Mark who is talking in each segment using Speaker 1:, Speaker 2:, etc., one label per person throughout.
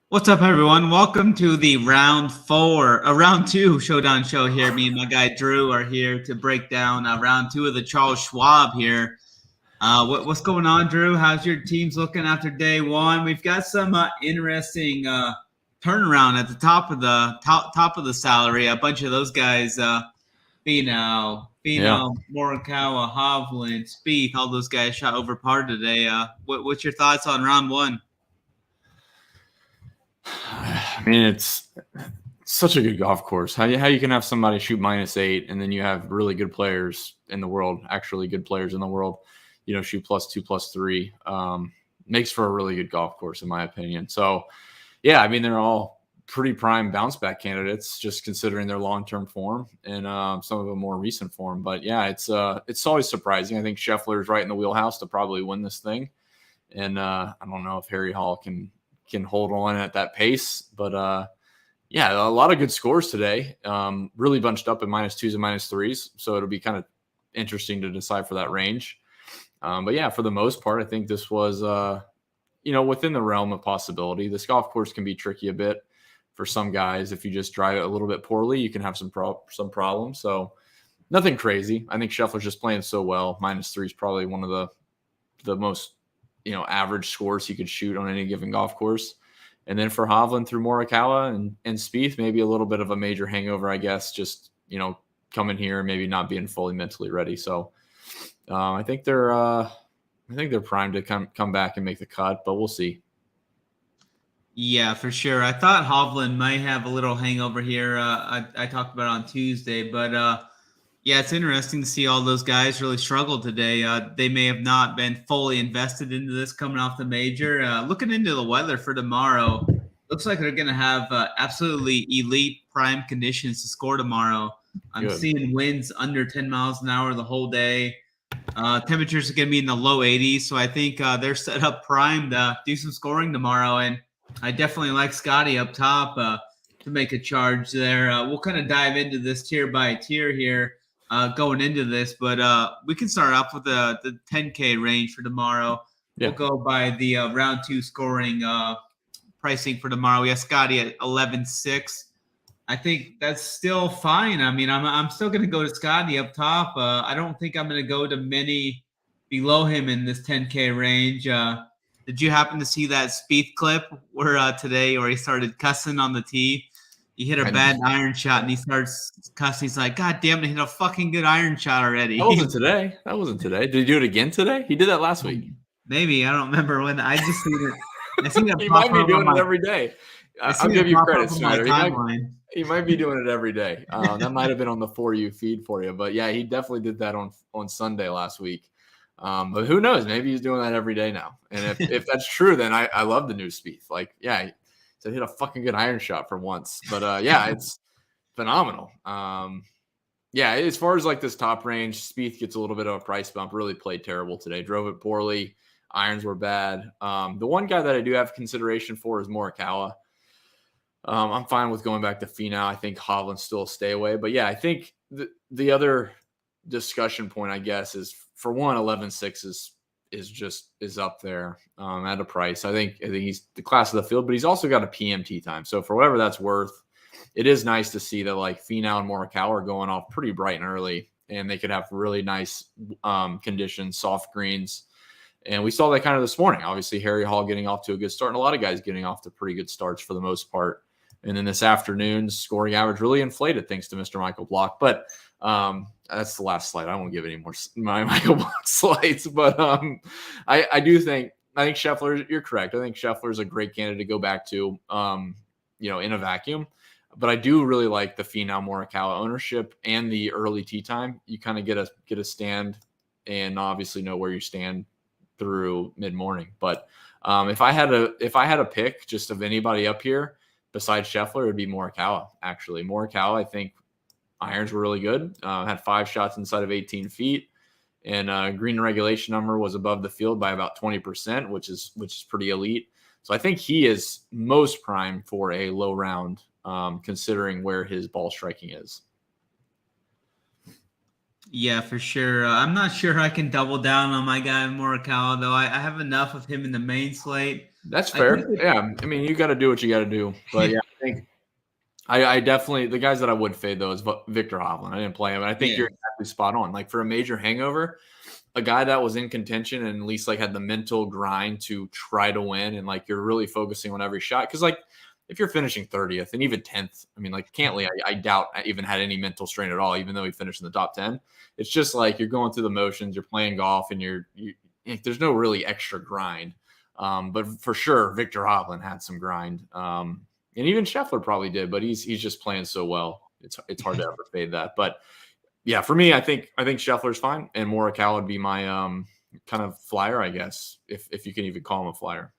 Speaker 1: What's up, everyone? Welcome to the round two Showdown show here. Me and my guy Drew are here to break down round two of the Charles Schwab here. What's going on, Drew? How's your teams looking after day one? We've got some interesting turnaround at the top of the salary. A bunch of those guys, Finau, Morikawa, Hovland, Spieth, all those guys shot over par today. What's your thoughts on round one?
Speaker 2: I mean, it's such a good golf course. How you can have somebody shoot -8 and then you have really good players in the world, actually good players in the world, shoot +2, +3, makes for a really good golf course, in my opinion. So, yeah, I mean, they're all pretty prime bounce back candidates, just considering their long-term form and some of them more recent form. But yeah, it's always surprising. I think Scheffler is right in the wheelhouse to probably win this thing. And I don't know if Harry Hall can hold on at that pace. But yeah, a lot of good scores today. Really bunched up in -2s and -3s. So it'll be kind of interesting to decipher that range. But yeah, for the most part, I think this was, within the realm of possibility. This golf course can be tricky a bit for some guys. If you just drive it a little bit poorly, you can have some problems. So nothing crazy. I think Scheffler's just playing so well. -3 is probably one of the most average scores he could shoot on any given golf course. And then for Hovland through Morikawa and Spieth, maybe a little bit of a major hangover, I guess, just, coming here and maybe not being fully mentally ready. So I think they're primed to come back and make the cut, but we'll see.
Speaker 1: Yeah, for sure. I thought Hovland might have a little hangover here. I talked about it on Tuesday, but yeah, it's interesting to see all those guys really struggle today. They may have not been fully invested into this coming off the major. Looking into the weather for tomorrow, looks like they're going to have absolutely elite prime conditions to score tomorrow. I'm seeing winds under 10 miles an hour the whole day. Temperatures are going to be in the low 80s, so I think they're set up primed to do some scoring tomorrow. And I definitely like Scotty up top to make a charge there. We'll kind of dive into this tier by tier here. Going into this, but we can start off with the 10K range for tomorrow. Yeah. We'll go by the round two scoring pricing for tomorrow. We have Scotty at 11.6. I think that's still fine. I mean, I'm still going to go to Scotty up top. I don't think I'm going to go to many below him in this 10K range. Did you happen to see that Spieth clip where today where he started cussing on the tee? He hit a bad iron shot and he starts cussing. He's like, God damn it, he hit a fucking good iron shot already.
Speaker 2: That wasn't today. Did he do it again today? He did that last week.
Speaker 1: Maybe. I don't remember when. I just seen it. I seen it.
Speaker 2: He might be doing it every day. I'll give you credit, Snyder. He might be doing it every day. That might have been on the For You feed for you. But yeah, he definitely did that on Sunday last week. But who knows? Maybe he's doing that every day now. And if that's true, then I love the new Spieth. Like, yeah, to hit a fucking good iron shot for once. But yeah, it's phenomenal. Yeah, as far as like this top range, Spieth gets a little bit of a price bump. Really played terrible today. Drove it poorly. Irons were bad. The one guy that I do have consideration for is Morikawa. I'm fine with going back to Finau. I think Hovland's still a stay away. But yeah, I think the other discussion point, I guess, is for one, 11.6 is up there at a price. I think he's the class of the field, but he's also got a PMT time. So for whatever that's worth, it is nice to see that like Finau and Morikawa are going off pretty bright and early, and they could have really nice conditions, soft greens. And we saw that kind of this morning. Obviously, Harry Hall getting off to a good start, and a lot of guys getting off to pretty good starts for the most part. And then this afternoon's scoring average really inflated thanks to Mr. Michael Block. But that's the last slide. I won't give any more my Michael Block slides. But I think Scheffler, you're correct. I think Scheffler is a great candidate to go back to, in a vacuum. But I do really like the Finau Morikawa ownership and the early tee time. You kind of get a stand and obviously know where you stand through mid-morning. But if I had a pick just of anybody up here besides Scheffler, it would be Morikawa. Actually, Morikawa, I think irons were really good. Had 5 shots inside of 18 feet, and green regulation number was above the field by about 20%, which is pretty elite. So I think he is most prime for a low round, considering where his ball striking is.
Speaker 1: Yeah, for sure. I'm not sure I can double down on my guy Morikawa, though. I have enough of him in the main slate.
Speaker 2: That's
Speaker 1: I think
Speaker 2: fair. Yeah, I mean, you got to do what you got to do. But yeah, I think I definitely, the guys that I would fade though is Victor Hovland. I didn't play him, and I think you're exactly spot on. Like for a major hangover, a guy that was in contention and at least like had the mental grind to try to win, and like you're really focusing on every shot. Because like if you're finishing 30th and even 10th, I mean, like Cantley, I doubt I even had any mental strain at all, even though he finished in the top 10. It's just like you're going through the motions, you're playing golf, and there's no really extra grind. But for sure, Victor Hovland had some grind. And even Scheffler probably did, but he's just playing so well. It's hard to ever fade that. But yeah, for me, I think Scheffler's fine, and Morikawa would be my kind of flyer, I guess, if you can even call him a flyer.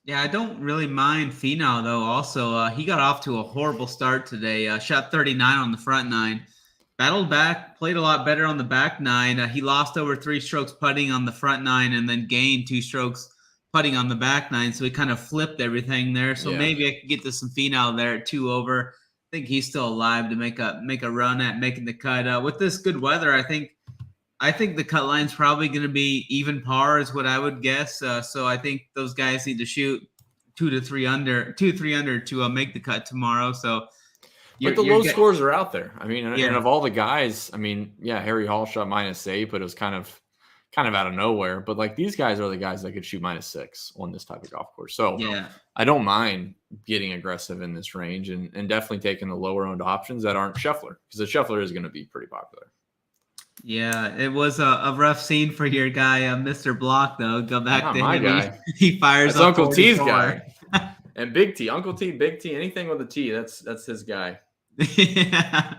Speaker 1: Yeah, I don't really mind Finau though. Also, he got off to a horrible start today. Shot 39 on the front nine, battled back, played a lot better on the back nine. He lost over 3 strokes putting on the front nine, and then gained 2 strokes putting on the back nine. So he kind of flipped everything there. So maybe I could get to some Finau there at 2 over. I think he's still alive to make a run at making the cut. With this good weather, I think the cut line's probably going to be even par is what I would guess. So I think those guys need to shoot 2 to 3 under to make the cut tomorrow. So
Speaker 2: but the low scores are out there. I mean, and of all the guys, I mean, yeah, Harry Hall shot -8, but it was kind of out of nowhere. But like these guys are the guys that could shoot -6 on this type of golf course. So
Speaker 1: yeah,
Speaker 2: I don't mind getting aggressive in this range and definitely taking the lower owned options that aren't Scheffler, because the Scheffler is going to be pretty popular.
Speaker 1: Yeah, it was a rough scene for your guy, Mr. Block, though. Go back to
Speaker 2: my
Speaker 1: him.
Speaker 2: Guy.
Speaker 1: He fires
Speaker 2: that's
Speaker 1: up
Speaker 2: Uncle
Speaker 1: 44.
Speaker 2: T's guy. And Big T, Uncle T, Big T, anything with a T, that's his guy.
Speaker 1: Yeah,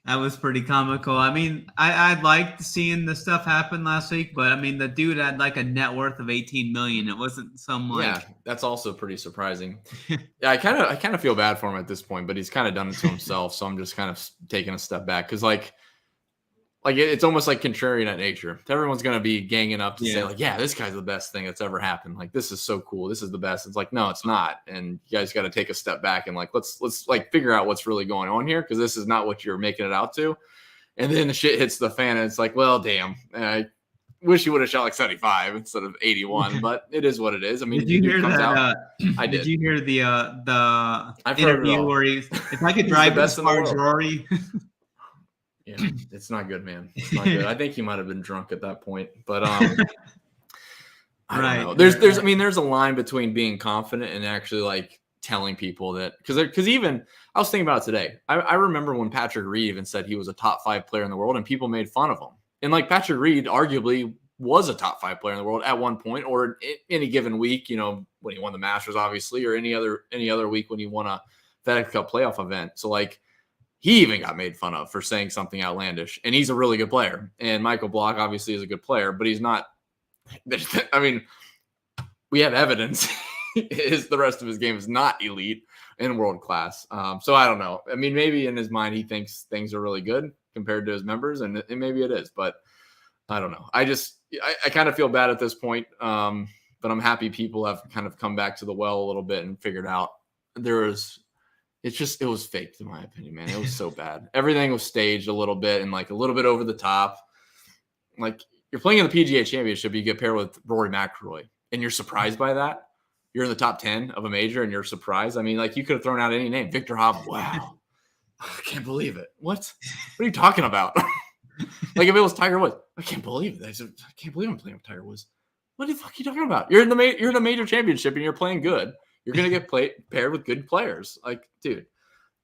Speaker 1: that was pretty comical. I mean, I liked seeing the stuff happen last week, but I mean, the dude had like a net worth of 18 million. It wasn't some like.
Speaker 2: Yeah, that's also pretty surprising. Yeah, I kind of feel bad for him at this point, but he's kind of done it to himself. So I'm just kind of taking a step back because like it's almost like contrarian at nature. Everyone's going to be ganging up to say like, yeah, this guy's the best thing that's ever happened. Like, this is so cool. This is the best. It's like, no, it's not. And you guys got to take a step back and like, let's like figure out what's really going on here. Cause this is not what you're making it out to. And then the shit hits the fan and it's like, well, damn, I wish you would have shot like 75 instead of 81, but it is what it is. I mean,
Speaker 1: did you hear that?
Speaker 2: I did.
Speaker 1: Did you hear the interview where he's, if I could drive this car, Rory.
Speaker 2: Yeah, it's not good, man. It's not good. I think he might have been drunk at that point, but I don't know. There's a line between being confident and actually like telling people that because even I was thinking about it today. I remember when Patrick Reed even said he was a top 5 player in the world, and people made fun of him. And like Patrick Reed arguably was a top 5 player in the world at one point, or any given week, you know, when he won the Masters, obviously, or any other week when he won a FedEx Cup playoff event. So like. He even got made fun of for saying something outlandish, and he's a really good player. And Michael Block obviously is a good player, but he's not. I mean, we have evidence. The rest of his game is not elite and world class. So I don't know. I mean, maybe in his mind he thinks things are really good compared to his members, and maybe it is, but I don't know. I kind of feel bad at this point, but I'm happy people have kind of come back to the well a little bit and figured out it was faked in my opinion, man. It was so bad. Everything was staged a little bit and like a little bit over the top. Like you're playing in the PGA Championship, you get paired with Rory McIlroy, and you're surprised by that. You're in the top 10 of a major, and you're surprised. I mean, like you could have thrown out any name, Victor Hovland. Wow, I can't believe it. What are you talking about? Like if it was Tiger Woods, I can't believe it. I can't believe I'm playing with Tiger Woods. What the fuck are you talking about? You're in the major championship, and you're playing good. You're going to get paired with good players. Like, dude,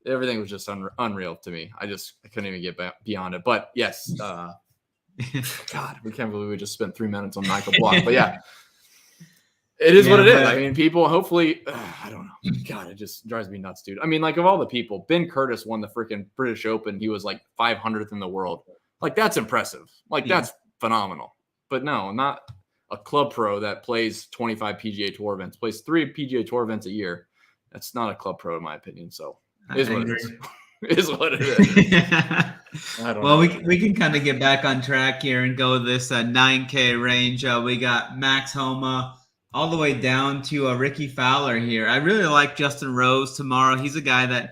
Speaker 2: everything was just unreal to me. I couldn't even get beyond it. But yes, God, we can't believe we just spent 3 minutes on Michael Block. But yeah, it is what it is. I mean, people hopefully, I don't know. God, it just drives me nuts, dude. I mean, like of all the people, Ben Curtis won the freaking British Open. He was like 500th in the world. Like that's impressive. Like that's phenomenal. But no, not a club pro that plays 25 PGA Tour events, plays 3 PGA Tour events a year. That's not a club pro in my opinion. So it is what it is. It is what it is.
Speaker 1: Well, we can kind of get back on track here and go this 9K range. We got Max Homa all the way down to Ricky Fowler here. I really like Justin Rose tomorrow. He's a guy that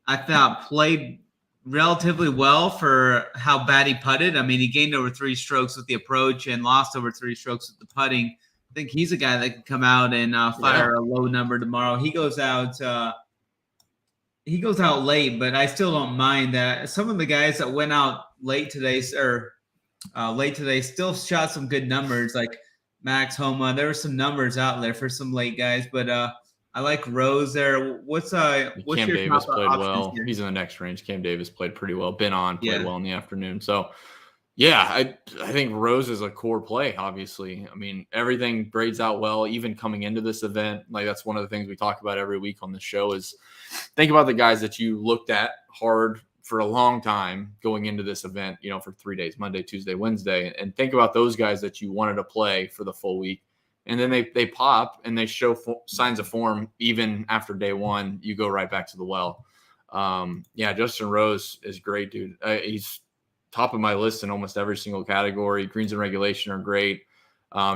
Speaker 1: I thought played relatively well for how bad he putted. I mean, he gained over 3 strokes with the approach and lost over 3 strokes with the putting. I think he's a guy that can come out and fire a low number tomorrow. He goes out late, but I still don't mind that. Some of the guys that went out late today still shot some good numbers, like Max Homa. There were some numbers out there for some late guys, but I like Rose there. What's
Speaker 2: Cam
Speaker 1: your
Speaker 2: Davis
Speaker 1: top
Speaker 2: played well.
Speaker 1: here?
Speaker 2: He's in the next range. Cam Davis played pretty well. Played well in the afternoon. So yeah, I think Rose is a core play, obviously. I mean, everything grades out well, even coming into this event. Like, that's one of the things we talk about every week on the show is think about the guys that you looked at hard for a long time going into this event, for 3 days, Monday, Tuesday, Wednesday, and think about those guys that you wanted to play for the full week. And then they pop and they show signs of form even after day one. You go right back to the well. Justin Rose is great, dude. He's top of my list in almost every single category. Greens and regulation are great.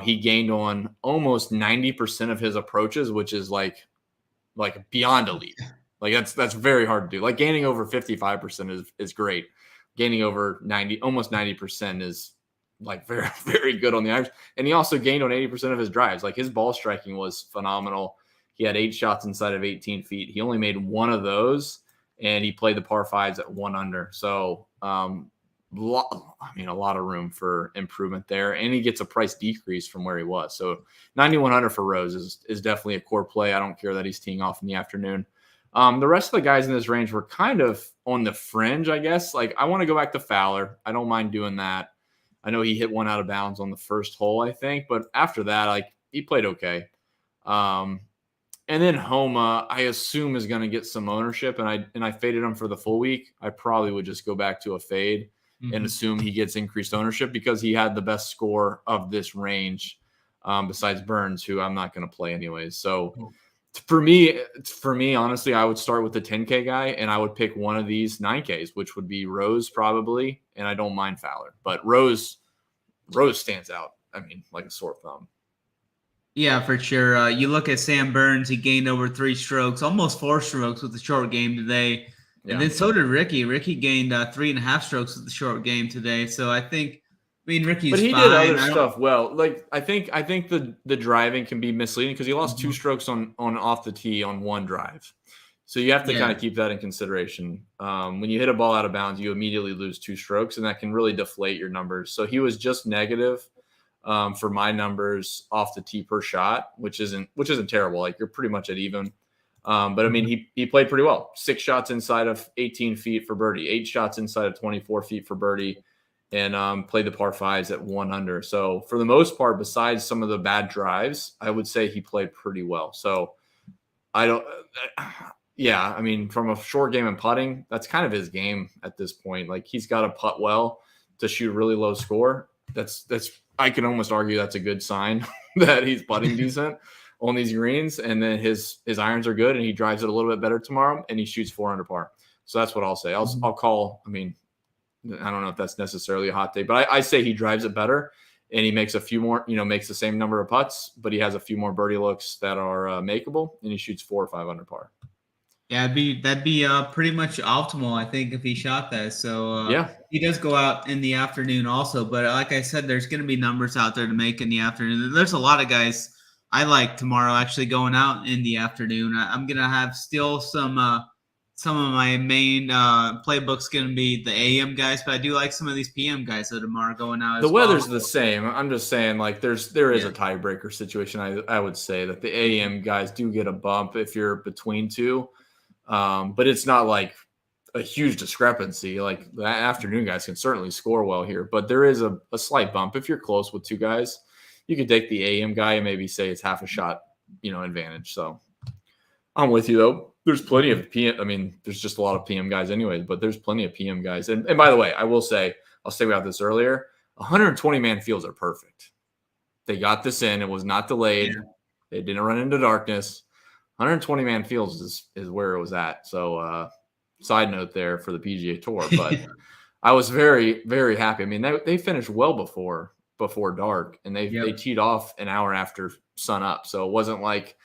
Speaker 2: He gained on almost 90% of his approaches, which is like beyond elite. Like that's very hard to do. Like gaining over 55% is great. Gaining over almost 90% is like very, very good on the average. And he also gained on 80% of his drives. Like his ball striking was phenomenal. He had 8 shots inside of 18 feet. He only made one of those, and he played the par 5s at 1 under. So, a lot of room for improvement there. And he gets a price decrease from where he was. So 9,100 for Rose is definitely a core play. I don't care that he's teeing off in the afternoon. The rest of the guys in this range were kind of on the fringe, I guess. Like, I want to go back to Fowler. I don't mind doing that. I know he hit one out of bounds on the first hole, I think. But after that, like, he played okay. And then Homa, I assume, is going to get some ownership. And I faded him for the full week. I probably would just go back to a fade and assume he gets increased ownership because he had the best score of this range besides Burns, who I'm not going to play anyways. So for me, honestly, I would start with the 10K guy and I would pick one of these 9Ks, which would be Rose probably. And I don't mind Fowler, but Rose stands out. I mean, like a sore thumb.
Speaker 1: Yeah, for sure. You look at Sam Burns, he gained over 3 strokes, almost 4 strokes with the short game today. And then so did Ricky. Ricky gained 3.5 strokes with the short game today. So Ricky's
Speaker 2: but he
Speaker 1: fine.
Speaker 2: Did other stuff well. Like I think the driving can be misleading because he lost 2 strokes on off the tee on 1 drive. So you have to kind of keep that in consideration. When you hit a ball out of bounds, you immediately lose 2 strokes, and that can really deflate your numbers. So he was just negative for my numbers off the tee per shot, which isn't terrible. Like you're pretty much at even. But I mean, he played pretty well. 6 shots inside of 18 feet for birdie, 8 shots inside of 24 feet for birdie, and played the par 5s at 1 under. So for the most part, besides some of the bad drives, I would say he played pretty well. So I mean, from a short game and putting, that's kind of his game at this point. Like he's got to putt well to shoot a really low score. That's I can almost argue that's a good sign that he's putting decent on these greens, and then his irons are good and he drives it a little bit better tomorrow and he shoots 4 under par. So that's what I'll say. I'll call, I mean, I don't know if that's necessarily a hot take, but I say he drives it better and he makes a few more, makes the same number of putts, but he has a few more birdie looks that are makeable and he shoots 4 or 5 under par.
Speaker 1: Yeah, that'd be pretty much optimal, I think, if he shot that. So he does go out in the afternoon also, but like I said, there's going to be numbers out there to make in the afternoon. There's a lot of guys I like tomorrow actually going out in the afternoon. I'm going to have still some of my main playbooks going to be the AM guys, but I do like some of these PM guys that tomorrow going out.
Speaker 2: The weather's the same. I'm just saying, like there is a tiebreaker situation. I would say that the AM guys do get a bump if you're between 2, but it's not like a huge discrepancy. Like the afternoon guys can certainly score well here, but there is a slight bump if you're close with 2 guys. You could take the AM guy and maybe say it's half a shot, advantage. So I'm with you though. There's plenty of PM. I mean, there's just a lot of PM guys anyways, but there's plenty of PM guys. And by the way, I will say, I'll say about this earlier, 120-man fields are perfect. They got this in. It was not delayed. They didn't run into darkness. 120-man fields is where it was at. So side note there for the PGA Tour. But I was very, very happy. I mean, they finished well before dark, and they teed off an hour after sun up. So it wasn't like,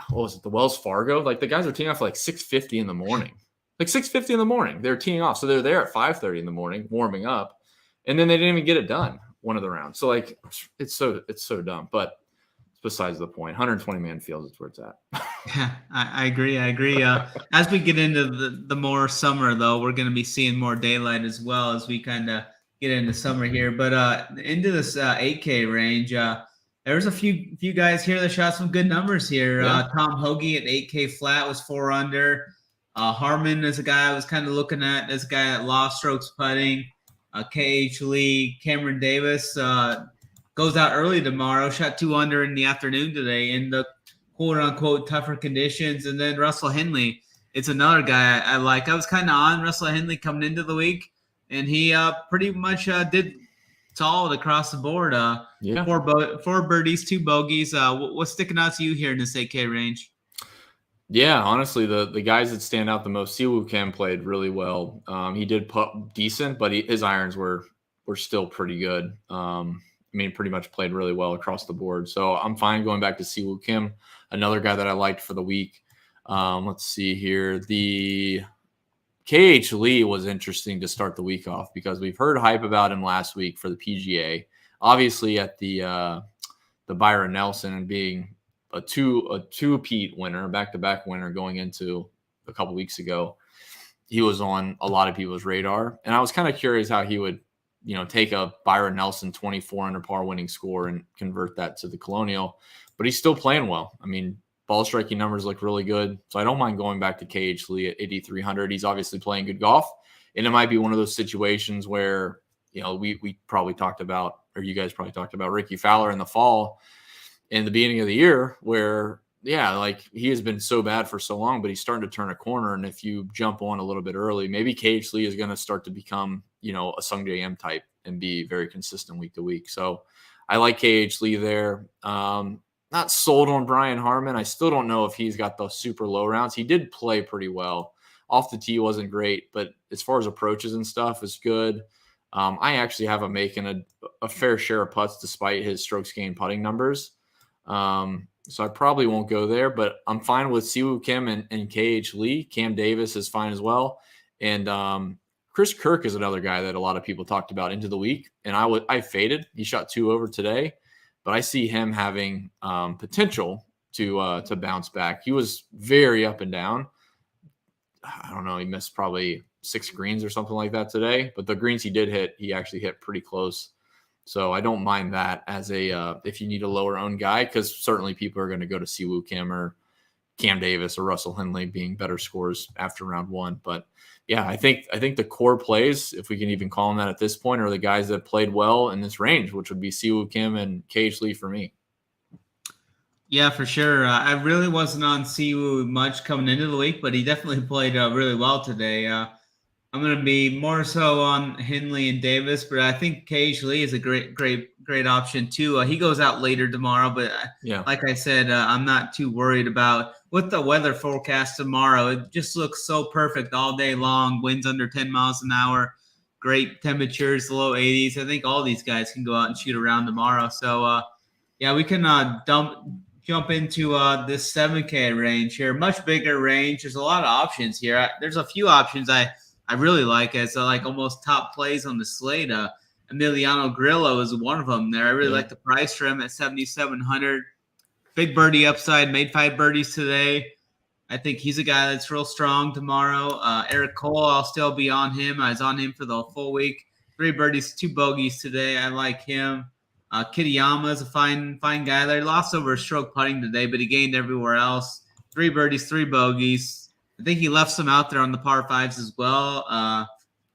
Speaker 2: what was it, the Wells Fargo? Like the guys were teeing off like 6:50 in the morning. like 6:50 in the morning. They're teeing off, so they're there at 5:30 in the morning warming up, and then they didn't even get it done one of the rounds. So like it's so dumb, but it's besides the point. 120-man fields is where it's at.
Speaker 1: Yeah, I agree. As we get into the more summer, though, we're going to be seeing more daylight as well as we kind of get into summer here. But into this 8K range, there's a few guys here that shot some good numbers here.
Speaker 2: Yeah.
Speaker 1: Tom Hoagie at 8K flat was 4 under. Harmon is a guy I was kind of looking at. This guy at lost strokes putting. KH Lee, Cameron Davis goes out early tomorrow. Shot 2 under in the afternoon today in the quote-unquote tougher conditions. And then Russell Henley, it's another guy I like. I was kind of on Russell Henley coming into the week, and he pretty much did solid across the board.
Speaker 2: Yeah.
Speaker 1: 4 birdies, 2 bogeys. What's sticking out to you here in this 8K range?
Speaker 2: Yeah, honestly, the guys that stand out the most, Siwoo Kim played really well. He did putt decent, but his irons were still pretty good. Pretty much played really well across the board. So I'm fine going back to Siwoo Kim, another guy that I liked for the week. Let's see here. The KH Lee was interesting to start the week off because we've heard hype about him last week for the PGA. Obviously at the Byron Nelson and being a two-peat winner, back-to-back winner going into a couple weeks ago, he was on a lot of people's radar. And I was kind of curious how he would, take a Byron Nelson 24 under par winning score and convert that to the Colonial. But he's still playing well. Ball striking numbers look really good. So I don't mind going back to KH Lee at 8,300. He's obviously playing good golf. And it might be one of those situations where, we probably talked about, or you guys probably talked about Ricky Fowler in the fall, in the beginning of the year, where, he has been so bad for so long, but he's starting to turn a corner. And if you jump on a little bit early, maybe KH Lee is going to start to become, a Sung J M type and be very consistent week to week. So I like KH Lee there. Not sold on Brian Harmon. I still don't know if he's got the super low rounds. He did play pretty well. Off the tee wasn't great, but as far as approaches and stuff is good. I actually have him making a fair share of putts despite his strokes gained putting numbers. So I probably won't go there, but I'm fine with Siwoo Kim and KH Lee. Cam Davis is fine as well. And Chris Kirk is another guy that a lot of people talked about into the week. And I faded. He shot 2 over today, but I see him having potential to bounce back. He was very up and down. I don't know. He missed probably 6 greens or something like that today, but the greens he did hit, he actually hit pretty close. So I don't mind that as if you need a lower owned guy, because certainly people are going to go to Siwoo Kim or Cam Davis or Russell Henley being better scores after round 1. But yeah, I think the core plays, if we can even call them that at this point, are the guys that played well in this range, which would be Siwoo Kim and KH Lee for me.
Speaker 1: Yeah, for sure. I really wasn't on Siwoo much coming into the week, but he definitely played really well today. I'm going to be more so on Henley and Davis, but I think KH Lee is a great option too. He goes out later tomorrow, but like I said, I'm not too worried about with the weather forecast tomorrow. It just looks so perfect all day long. Winds under 10 miles an hour, great temperatures, low 80s. I think all these guys can go out and shoot around tomorrow. So we can jump into this 7K range here. Much bigger range. There's a lot of options here. There's a few options I really like as almost top plays on the slate. Emiliano Grillo is one of them there. I really like the price for him at 7,700. Big birdie upside, made 5 birdies today. I think he's a guy that's real strong tomorrow. Eric Cole, I'll still be on him. I was on him for the full week. 3 birdies, 2 bogeys today. I like him. Kitayama is a fine guy there. He lost over a stroke putting today, but he gained everywhere else. 3 birdies, 3 bogeys. I think he left some out there on the par 5s as well.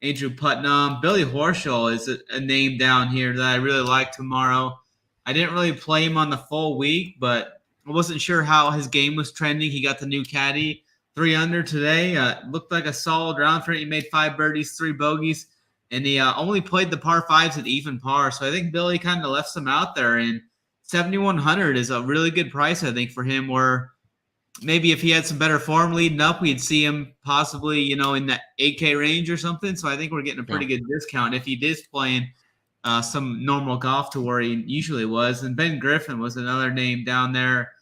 Speaker 1: Andrew Putnam. Billy Horschel is a name down here that I really like tomorrow. I didn't really play him on the full week, but I wasn't sure how his game was trending. He got the new caddy. 3 under today. Looked like a solid round for him. He made 5 birdies, 3 bogeys, and he only played the par 5s at even par. So I think Billy kind of left some out there, and 7,100 is a really good price, I think, for him, where maybe if he had some better form leading up, we'd see him possibly, in that 8K range or something. So I think we're getting a pretty good discount if he is playing some normal golf to where he usually was. And Ben Griffin was another name down there.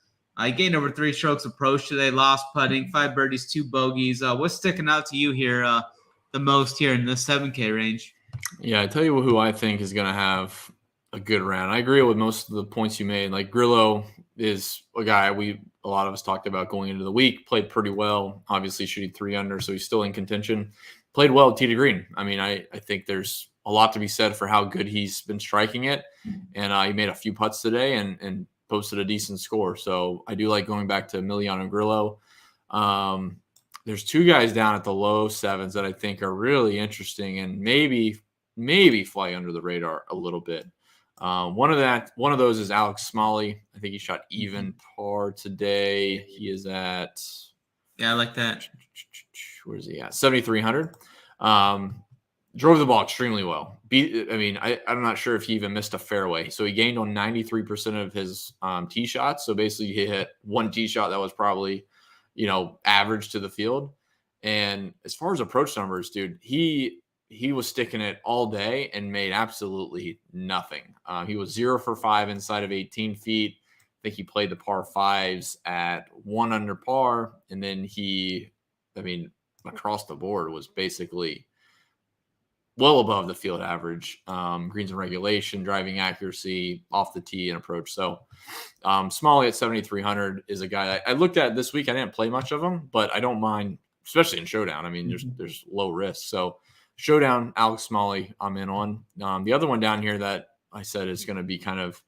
Speaker 1: He gained over 3 strokes approach today, lost putting, 5 birdies, 2 bogeys. What's sticking out to you here the most here in the 7K range?
Speaker 2: Yeah, I tell you who I think is going to have a good round. I agree with most of the points you made. Like Grillo is a guy a lot of us talked about going into the week, played pretty well, obviously shooting 3 under, so he's still in contention. Played well at tee to green. I mean, I think there's a lot to be said for how good he's been striking it. And he made a few putts today and posted a decent score. So I do like going back to Emiliano Grillo. There's 2 guys down at the low 7s that I think are really interesting and maybe fly under the radar a little bit. One of those is Alex Smalley. I think he shot even par today. He is at
Speaker 1: I like that.
Speaker 2: Where is he at? 7,300. Drove the ball extremely well. I'm not sure if he even missed a fairway. So he gained on 93% of his tee shots. So basically he hit 1 tee shot that was probably, average to the field. And as far as approach numbers, dude, he was sticking it all day and made absolutely nothing. He was 0 for 5 inside of 18 feet. I think he played the par 5s at 1 under par. And then across the board was basically well above the field average, greens and regulation, driving accuracy, off the tee and approach. So Smalley at 7,300 is a guy that I looked at this week. I didn't play much of him, but I don't mind, especially in Showdown. I mean, there's low risk. So Showdown, Alex Smalley, I'm in on. The other one down here that I said is going to be kind of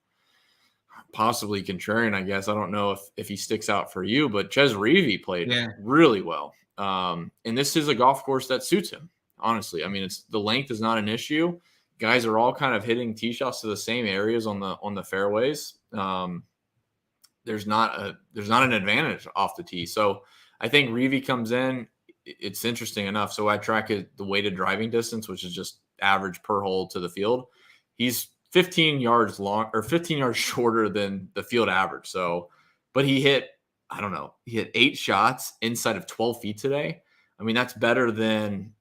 Speaker 2: possibly contrarian, I guess. I don't know if he sticks out for you, but Chez Reavie played really well. And this is a golf course that suits him. Honestly, I mean, the length is not an issue. Guys are all kind of hitting tee shots to the same areas on the fairways. There's not an advantage off the tee. So I think Reavie comes in. It's interesting enough. So I track the weighted driving distance, which is just average per hole to the field. He's 15 yards long or 15 yards shorter than the field average. So, but he hit 8 shots inside of 12 feet today. I mean, that's better than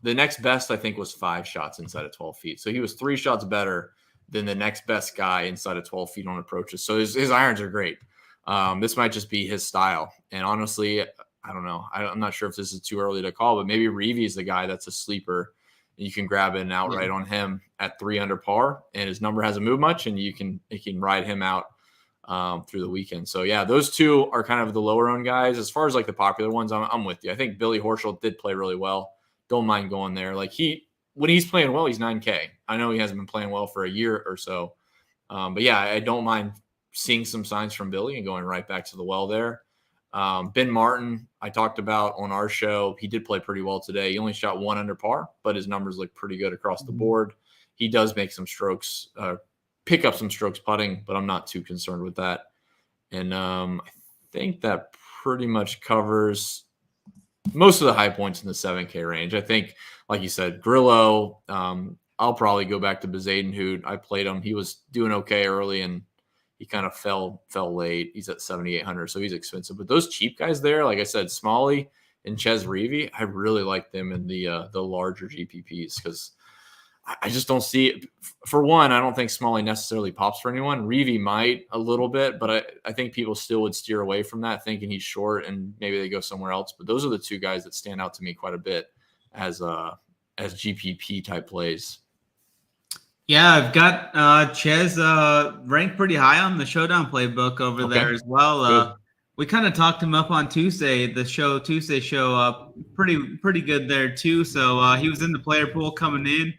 Speaker 2: the next best, I think, was 5 shots inside of 12 feet. So he was 3 shots better than the next best guy inside of 12 feet on approaches. So his irons are great. This might just be his style. And honestly, I don't know. I'm not sure if this is too early to call, but maybe Reavie is the guy that's a sleeper. You can grab an outright on him at 3 under par, and his number hasn't moved much, and you can ride him out through the weekend. So yeah, those 2 are kind of the lower owned guys. As far as like the popular ones, I'm with you. I think Billy Horschel did play really well. Don't mind going there. Like when he's playing well, he's 9K. I know he hasn't been playing well for a year or so. But yeah, I don't mind seeing some signs from Billy and going right back to the well there. Ben Martin, I talked about on our show. He did play pretty well today. He only shot 1 under par, but his numbers look pretty good across the board. He does make some strokes, pick up some strokes putting, but I'm not too concerned with that. And I think that pretty much covers most of the high points in the 7K range. I think, like you said, Grillo, I'll probably go back to Bezadenhout. I played him. He was doing okay early, and he kind of fell late. He's at 7,800, so he's expensive. But those cheap guys there, like I said, Smalley and Chez Reavie, I really like them in the larger GPPs because I just don't see it. For one, I don't think Smalley necessarily pops for anyone. Reavie might a little bit, but I think people still would steer away from that, thinking he's short and maybe they go somewhere else. But those are the 2 guys that stand out to me quite a bit as GPP type plays.
Speaker 1: Yeah, I've got Chez ranked pretty high on the Showdown playbook over there as well. We kind of talked him up on Tuesday, Tuesday show, pretty good there too. So he was in the player pool coming in.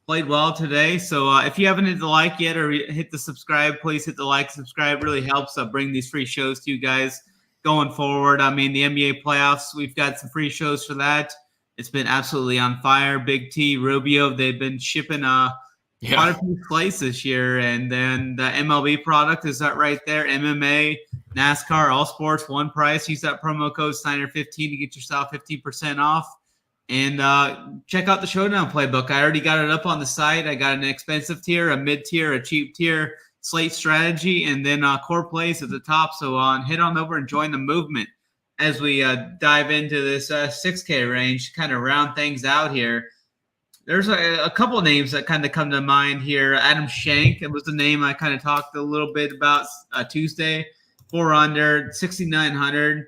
Speaker 1: Played well today. So if you haven't hit the like yet or hit the subscribe, please hit the like, subscribe. Really helps bring these free shows to you guys going forward. I mean, the NBA playoffs, we've got some free shows for that. It's been absolutely on fire. Big T, Rubio, they've been shipping quite a few plays this year. And then the MLB product is that right there. MMA, NASCAR, all sports, one price. Use that promo code Steiner15 to get yourself 15% off. And check out the Showdown playbook. I already got it up on the site. I got an expensive tier, a mid-tier, a cheap tier, slate strategy, and then core plays at the top. So head on over and join the movement as we dive into this 6K range, kind of round things out here. There's a couple of names that kind of come to mind here. Adam Schenk, it was the name I kind of talked a little bit about Tuesday. 4 under, 6,900.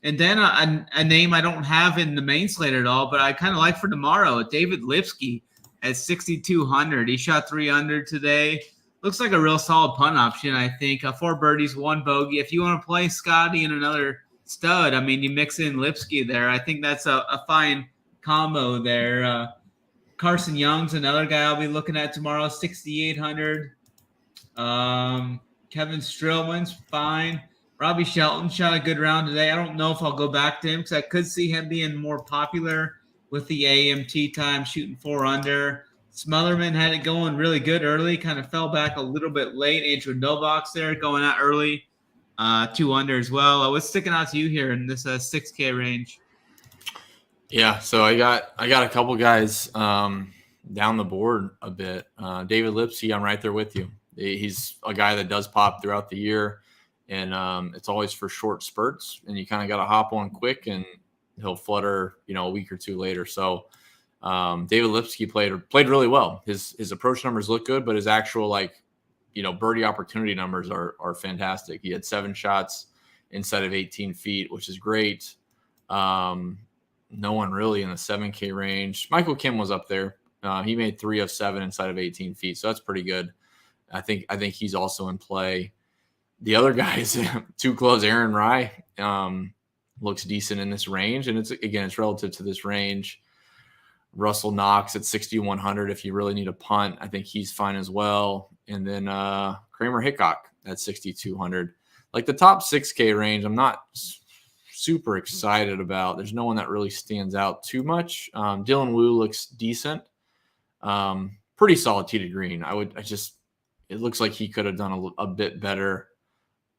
Speaker 1: And then a name I don't have in the main slate at all, but I kind of like for tomorrow, David Lipsky at 6,200. He shot 3 under today. Looks like a real solid punt option, I think. 4 birdies, 1 bogey. If you want to play Scotty and another stud, I mean, you mix in Lipsky there. I think that's a fine combo there. Carson Young's another guy I'll be looking at tomorrow, 6,800. Kevin Strillman's fine. Robbie Shelton shot a good round today. I don't know if I'll go back to him because I could see him being more popular with the AMT time, shooting 4 under. Smotherman had it going really good early, kind of fell back a little bit late. Andrew Novak's there going out early, 2 under as well. What's sticking out to you here in this 6K range?
Speaker 2: Yeah, so I got a couple guys down the board a bit. David Lipsky, I'm right there with you. He's a guy that does pop throughout the year. And it's always for short spurts, and you kind of got to hop on quick, and he'll flutter, a week or 2 later. So David Lipsky played really well. His approach numbers look good, but his actual birdie opportunity numbers are fantastic. He had 7 shots inside of 18 feet, which is great. No one really in the 7K range. Michael Kim was up there. He made 3 of 7 inside of 18 feet, so that's pretty good. I think he's also in play. The other guys, too close. Aaron Rye looks decent in this range, and it's relative to this range. Russell Knox at 6,100. If you really need a punt, I think he's fine as well. And then Kramer Hickok at 6,200. Like the top 6K range, I'm not super excited about. There's no one that really stands out too much. Dylan Wu looks decent. Pretty solid tee to green. It looks like he could have done a bit better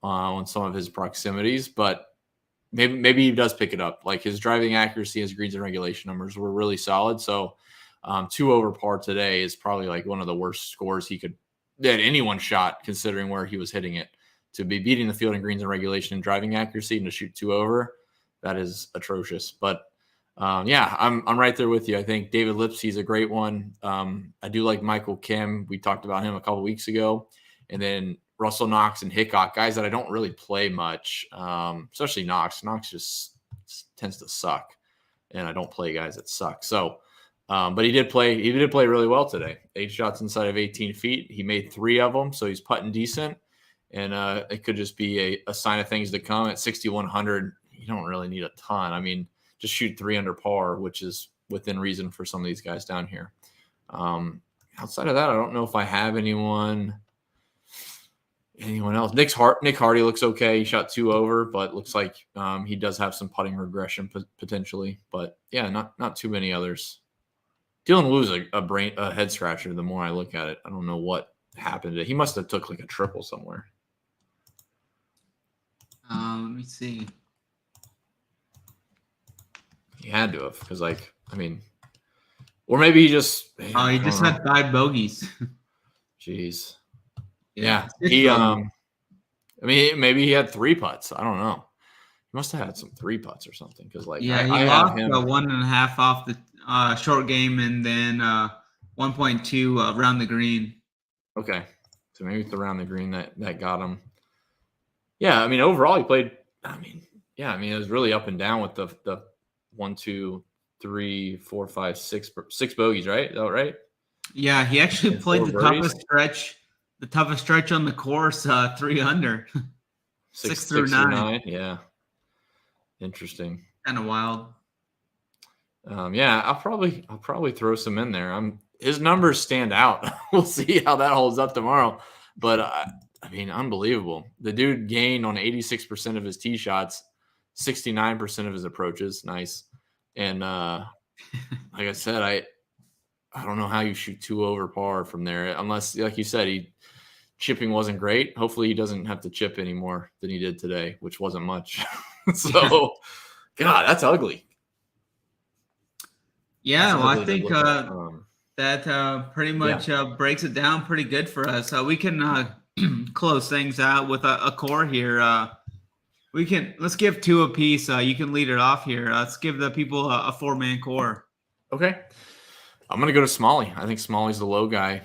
Speaker 2: on some of his proximities, but maybe he does pick it up. Like his driving accuracy, his greens and regulation numbers were really solid. So 2 over par today is probably like one of the worst scores that anyone shot, considering where he was hitting it. To be beating the field in greens and regulation and driving accuracy and to shoot 2 over, that is atrocious. But I'm right there with you. I think David Lipsky's a great one. I do like Michael Kim. We talked about him a couple weeks ago. And then Russell Knox and Hickok, guys that I don't really play much, especially Knox. Knox just tends to suck, and I don't play guys that suck. So, but he did play really well today. 8 shots inside of 18 feet. He made 3 of them, so he's putting decent. And it could just be a sign of things to come. At 6,100, you don't really need a ton. I mean, just shoot 3 under par, which is within reason for some of these guys down here. Outside of that, I don't know if I have anyone else. Nick Hardy looks okay. He shot 2 over, but looks like he does have some putting regression potentially. But yeah, not too many others. Dylan Wu's a head scratcher. The more I look at it, I don't know what happened. He must have took like a triple somewhere.
Speaker 1: Let me see.
Speaker 2: He had to have, because or maybe he just.
Speaker 1: He just had 5 bogeys.
Speaker 2: Jeez. Yeah. Maybe he had 3 putts. I don't know. He must have had some 3 putts or something. Because
Speaker 1: he lost 1.5 off the short game, and then 1.2 around the green.
Speaker 2: Okay, so maybe it's around the green that got him. Yeah, overall he played. It was really up and down with the 1, 2, 3, 4, 5, 6 bogeys. Right? Is that right?
Speaker 1: Yeah, he actually played the toughest stretch. The toughest stretch on the course, 3 under, 6 through 9.
Speaker 2: Yeah, interesting.
Speaker 1: Kind of wild.
Speaker 2: I'll probably throw some in there. His numbers stand out. We'll see how that holds up tomorrow. But unbelievable. The dude gained on 86% of his tee shots, 69% of his approaches. Nice. And like I said, I don't know how you shoot 2 over par from there, unless, like you said, chipping wasn't great. Hopefully he doesn't have to chip any more than he did today, which wasn't much. So, God, that's ugly.
Speaker 1: Yeah, well, I think that pretty much breaks it down pretty good for us. We can close things out with a core here. Let's give 2 apiece. You can lead it off here. Let's give the people a 4-man core.
Speaker 2: Okay. I'm going to go to Smalley. I think Smalley's the low guy.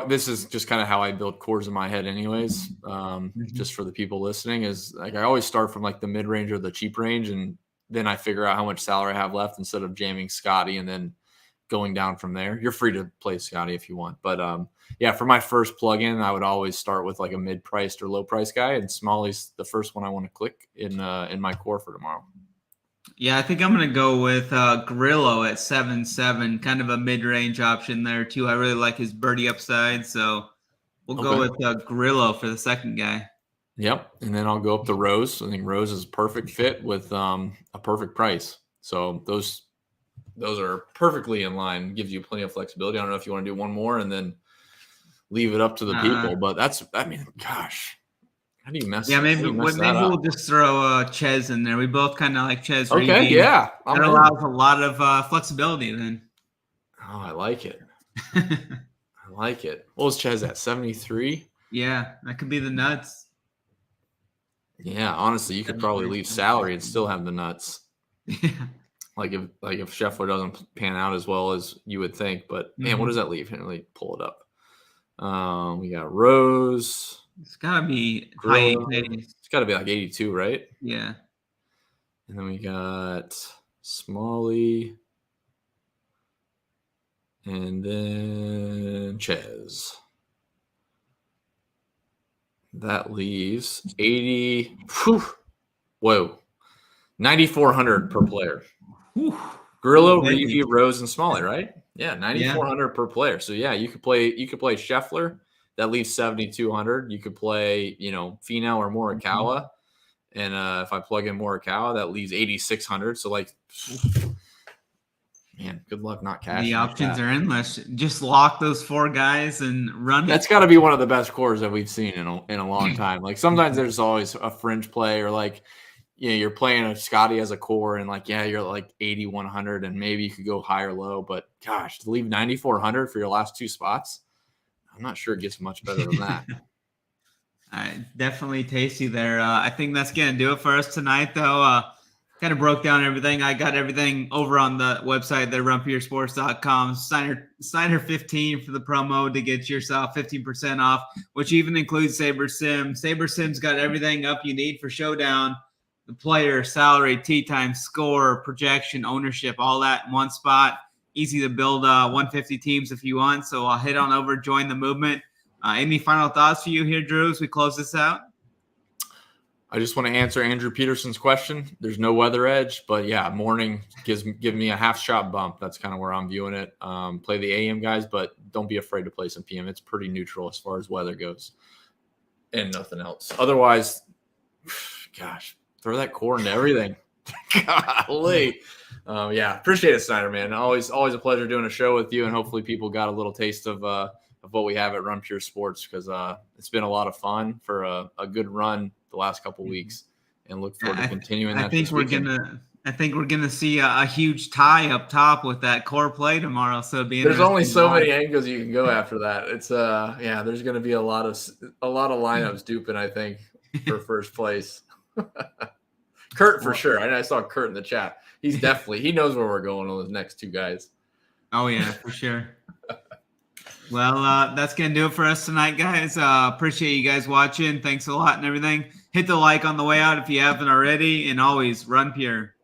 Speaker 2: This is just kind of how I build cores in my head anyways. Just for the people listening is like, I always start from like the mid range or the cheap range. And then I figure out how much salary I have left instead of jamming Scotty and then going down from there. You're free to play Scotty if you want. But yeah, for my first plugin, I would always start with like a mid-priced or low-priced guy. And Smalley's the first one I want to click in my core for tomorrow.
Speaker 1: Yeah, I think I'm going to go with Grillo at 7-7, kind of a mid-range option there too. I really like his birdie upside, so we'll go with Grillo for the second guy.
Speaker 2: Yep, and then I'll go up to Rose. I think Rose is a perfect fit with a perfect price. So those are perfectly in line. Gives you plenty of flexibility. I don't know if you want to do one more and then leave it up to the people, but gosh. How do you mess?
Speaker 1: Yeah, maybe we'll just throw Ches in there. We both kind of like Ches.
Speaker 2: Okay, yeah,
Speaker 1: that allows a lot of flexibility. Then.
Speaker 2: Oh, I like it. I like it. What was Ches at 73?
Speaker 1: Yeah, that could be the nuts.
Speaker 2: Yeah, honestly, you could probably leave salary and still have the nuts.
Speaker 1: Yeah.
Speaker 2: Like if Scheffler doesn't pan out as well as you would think, but man, what does that leave? Let me pull it up. We got Rose.
Speaker 1: It's gotta be high 80s.
Speaker 2: It's gotta be like 82, right?
Speaker 1: Yeah.
Speaker 2: And then we got Smalley. And then Ches. That leaves 80. Whoa. 9,400 per player. Grillo, Reevy, Rose, and Smalley, right? Yeah, 9,400 per player. So yeah, you could play Scheffler. That leaves 7,200. You could play, Finau or Morikawa. And if I plug in Morikawa, that leaves 8,600. So like, man, good luck not cashing.
Speaker 1: The options are endless. Just lock those 4 guys and run.
Speaker 2: That's got to be one of the best cores that we've seen in a long time. Like sometimes there's always a fringe play or like, you're playing a Scotty as a core and like, you're like 8,100 and maybe you could go high or low. But gosh, to leave 9,400 for your last 2 spots, I'm not sure it gets much better than that.
Speaker 1: All right, definitely tasty there. I think that's going to do it for us tonight, though. Kind of broke down everything. I got everything over on the website there, runpuresports.com. Signer 15 for the promo to get yourself 15% off, which even includes SaberSim. SaberSim's got everything up you need for Showdown. The player, salary, tee time, score, projection, ownership, all that in one spot. Easy to build 150 teams if you want. So I'll head on over, join the movement. Any final thoughts for you here, Drew, as we close this out?
Speaker 2: I just want to answer Andrew Peterson's question. There's no weather edge, but yeah, morning give me a half shot bump. That's kind of where I'm viewing it. Play the AM guys, but don't be afraid to play some PM. It's pretty neutral as far as weather goes and nothing else. Otherwise, gosh, throw that core into everything. Golly. Yeah, appreciate it, Snyder, man. Always a pleasure doing a show with you, and hopefully people got a little taste of what we have at Run Pure Sports because it's been a lot of fun for a good run the last couple weeks, and look forward to continuing that.
Speaker 1: I think we're gonna see a huge tie up top with that core play tomorrow. So
Speaker 2: there's only so many angles you can go after that. It's there's gonna be a lot of lineups duping, I think, for first place. Kurt for sure. I saw Kurt in the chat. He knows where we're going on those next 2 guys.
Speaker 1: Oh yeah, for sure. Well, that's going to do it for us tonight, guys. Appreciate you guys watching. Thanks a lot and everything. Hit the like on the way out if you haven't already. And always run pure.